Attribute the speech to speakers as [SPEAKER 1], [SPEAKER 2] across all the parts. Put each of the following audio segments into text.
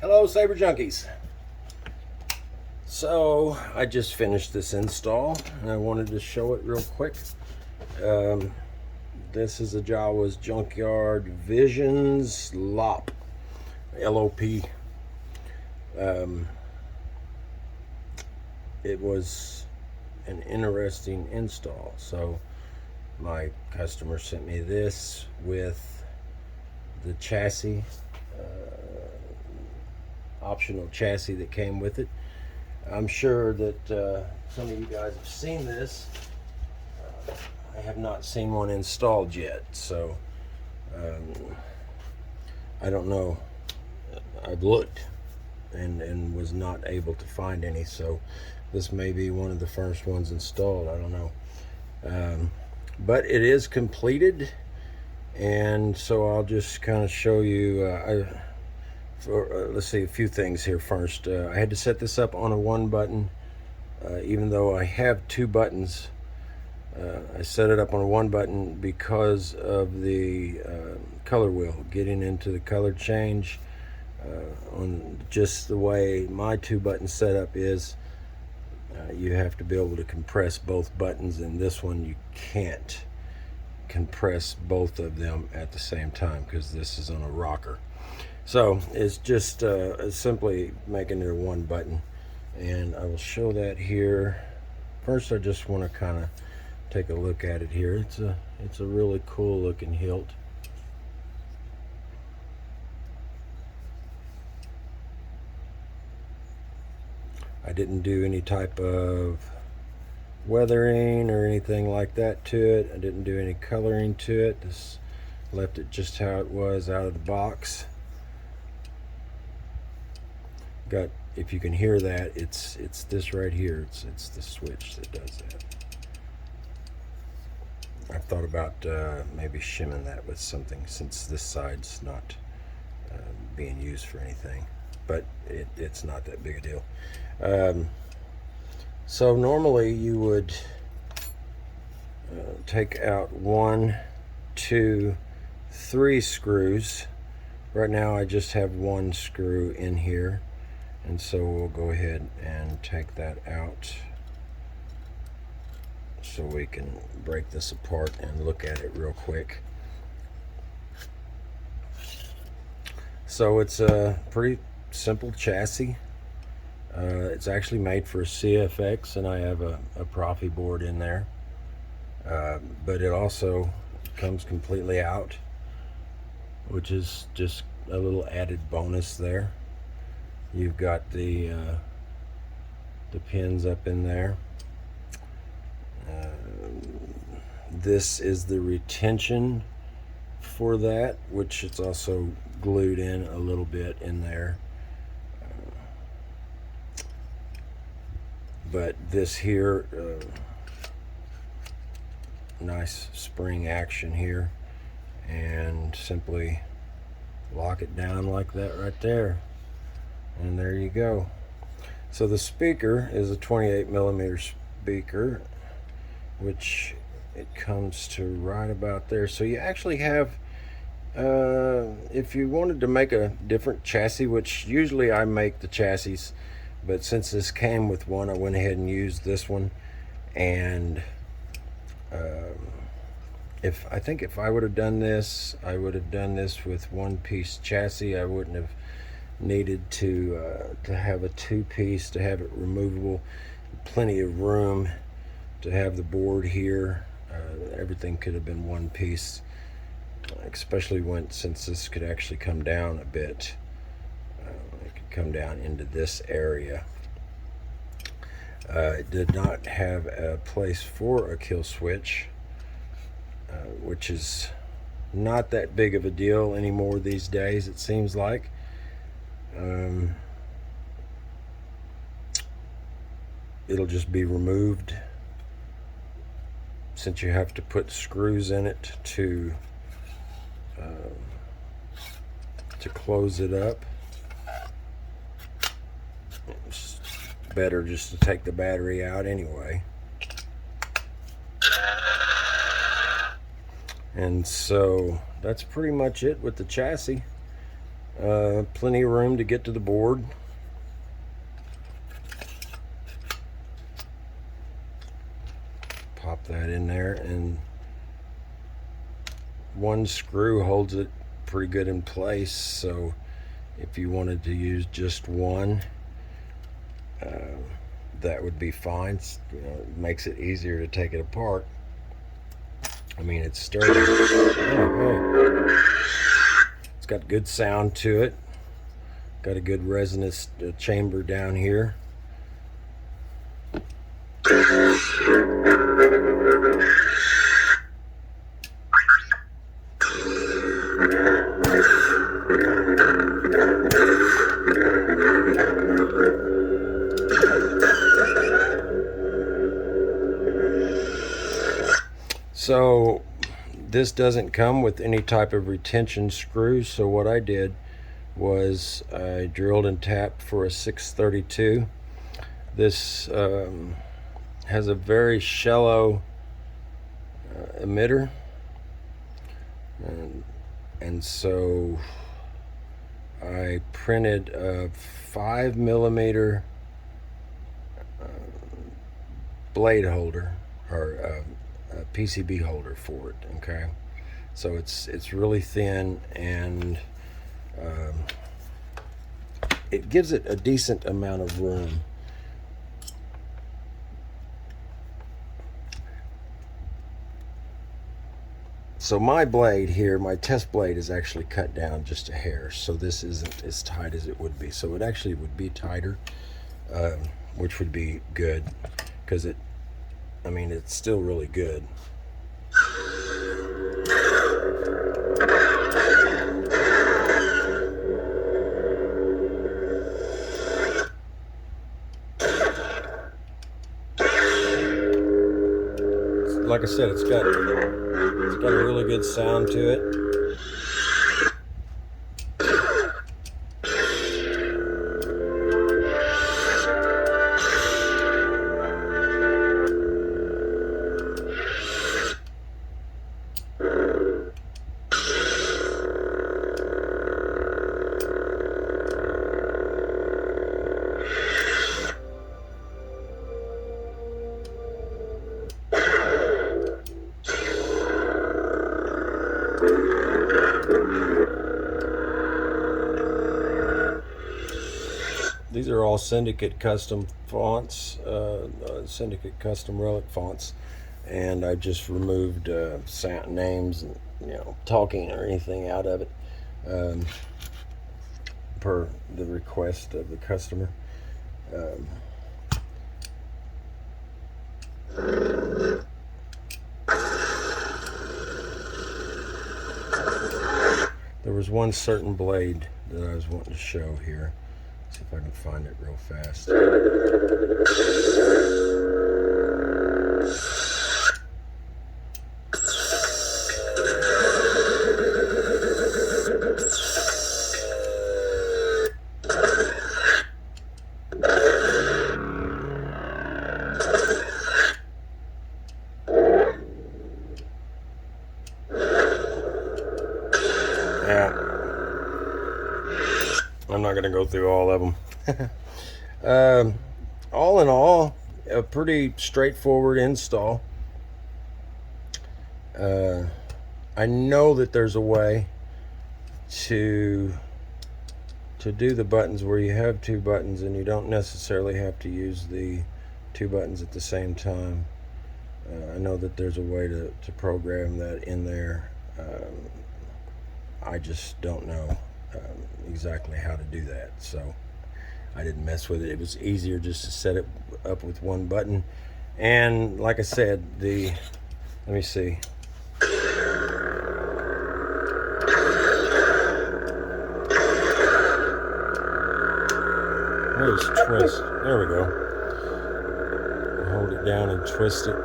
[SPEAKER 1] Hello, Saber Junkies. So I just finished this install and I wanted to show it real quick. This is a Jawa's Junkyard Visions LOP, LOP. It was an interesting install. So my customer sent me this with the chassis, optional chassis that came with it. I'm sure that some of you guys have seen this. I have not seen one installed yet, so I don't know. I've looked and was not able to find any, so this may be one of the first ones installed. I don't know. But it is completed, and so I'll just kind of show you. Let's see, a few things here first. I had to set this up on a one button, even though I have two buttons. I set it up on a one button because of the color wheel, getting into the color change. On just the way my two button setup is, you have to be able to compress both buttons, and this one you can't compress both of them at the same time because this is on a rocker. So it's just simply making it a one button, and I will show that here. First, I just want to kind of take a look at it here. It's a really cool looking hilt. I didn't do any type of weathering or anything like that to it. I didn't do any coloring to it. Just left it just how it was out of the box. Got, if you can hear that, it's this right here. It's the switch that does that. I've thought about maybe shimming that with something, since this side's not being used for anything, but it's not that big a deal. So normally you would take out 1, 2, 3 screws. Right now I just have one screw in here, and so we'll go ahead and take that out so we can break this apart and look at it real quick. So it's a pretty simple chassis. It's actually made for a CFX, and I have a Proffieboard in there, but it also comes completely out, which is just a little added bonus there. You've got the pins up in there. This is the retention for that, which it's also glued in a little bit in there. But this here, nice spring action here, and simply lock it down like that right there, and there you go. So the speaker is a 28mm speaker, which it comes to right about there. So you actually have, if you wanted to make a different chassis, which usually I make the chassis, but since this came with one, I went ahead and used this one. And I think if I would have done this, I would have done this with one-piece chassis. I wouldn't have needed to have a two-piece, to have it removable. Plenty of room to have the board here. Everything could have been one piece, especially since this could actually come down a bit. It could come down into this area. It did not have a place for a kill switch, which is not that big of a deal anymore these days, it seems like. It'll just be removed, since you have to put screws in it to close it up. It's better just to take the battery out anyway. And so that's pretty much it with the chassis. Plenty of room to get to the board. Pop that in there, and one screw holds it pretty good in place, so if you wanted to use just one, that would be fine. You know, it makes it easier to take it apart. I mean, it's sturdy. Oh. It's got good sound to it. Got a good resonance chamber down here. So this doesn't come with any type of retention screws, so what I did was I drilled and tapped for a 632. This has a very shallow emitter, and so I printed a 5mm blade holder, or a PCB holder for it. Okay, so it's really thin, and it gives it a decent amount of room. So my blade here, my test blade, is actually cut down just a hair, so this isn't as tight as it would be. So it actually would be tighter, which would be good, because I mean, it's still really good. Like I said, it's got a really good sound to it. These are all Syndicate custom fonts, Syndicate custom relic fonts, and I just removed sound names and, you know, talking or anything out of it, per the request of the customer. There was one certain blade that I was wanting to show here. See if I can find it real fast. Yeah. I'm not going to go through all of them. All in all, a pretty straightforward install. I know that there's a way to do the buttons where you have two buttons and you don't necessarily have to use the two buttons at the same time. I know that there's a way to program that in there. I just don't know exactly how to do that, so I didn't mess with it. It was easier just to set it up with one button. And like I said, let me see. Where's twist? There we go. Hold it down and twist it.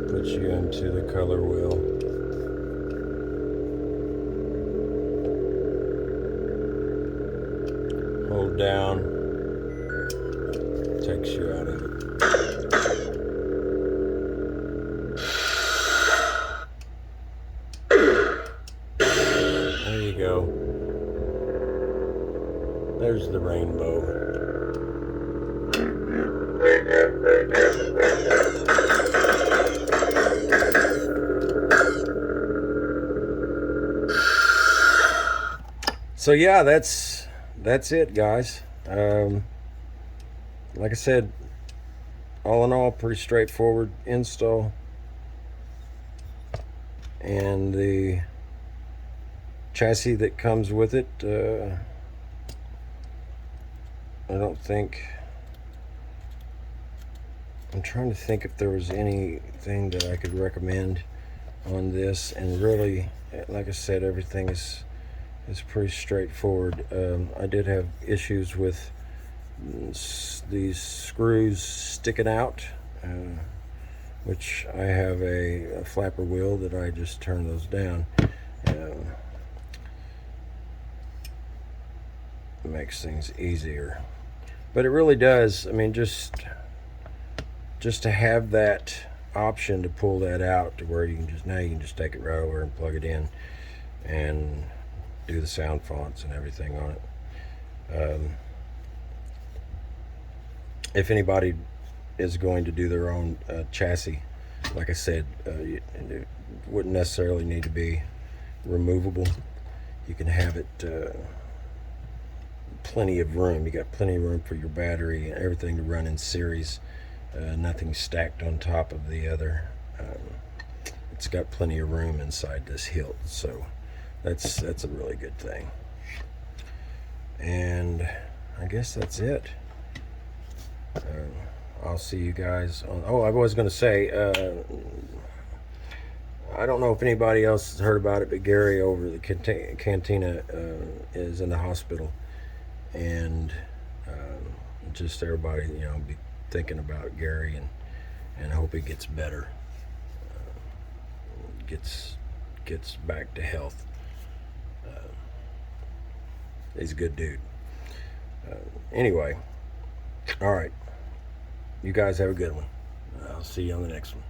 [SPEAKER 1] put you into the color wheel. Hold down, takes you out of it. There you go. There's the rainbow. So yeah, that's it, guys. Like I said, all in all, pretty straightforward install. And the chassis that comes with it, I don't think, I'm trying to think if there was anything that I could recommend on this. And really, like I said, everything is pretty straightforward. I did have issues with these screws sticking out, which I have a flapper wheel that I just turn those down. It makes things easier, but it really does. I mean, just to have that option to pull that out to where you can just take it right over and plug it in and do the sound fonts and everything on it. If anybody is going to do their own chassis, like I said, it wouldn't necessarily need to be removable. You can have it plenty of room. You got plenty of room for your battery and everything to run in series. Nothing stacked on top of the other. It's got plenty of room inside this hilt, so that's a really good thing. And I guess that's it. I'll see you guys on. Oh, I was going to say, I don't know if anybody else has heard about it, but Gary over the cantina is in the hospital, and just everybody, be thinking about Gary, and I hope he gets better, gets back to health. He's a good dude. Anyway, all right. You guys have a good one. I'll see you on the next one.